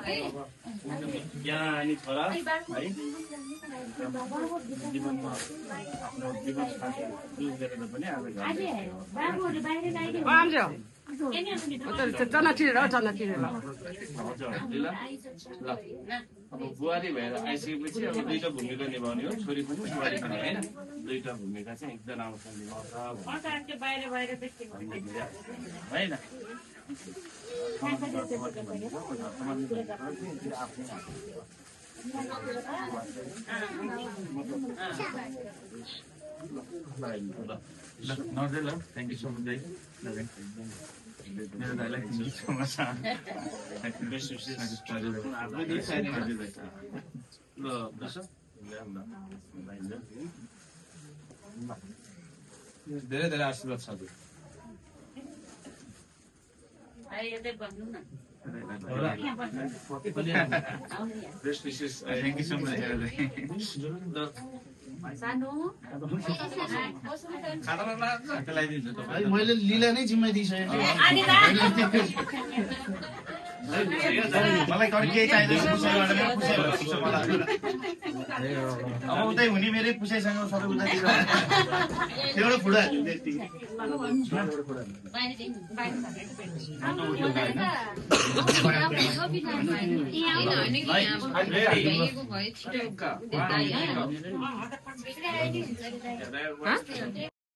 यहाँ अनि छोरा है जीवनमा आफ्नो जीवन साथी जुझ गरेर पनि आज अब बुहारी भएर आइसकेपछि अब दुईटा भूमिका निभाउने हो छोरी पनि बुहारी पनि होइन दुईटा भूमिका चाहिँ एकजना आउँछ निभाउँछ होइन थ्याङ्क यू सो मच मेरो दाइलाई थ्याङ्क यू सो मच ल धेरै धेरै आशीर्वाद छ बेस्ट विशेष थ्याङ्क यू सो मच मैले लीला नै जिम्मा दिइसकेको मलाई केही चाहिँदैन अब उतै हुने मेरै पुसाइसँग सबै उतातिर एउटा फुडा Huh?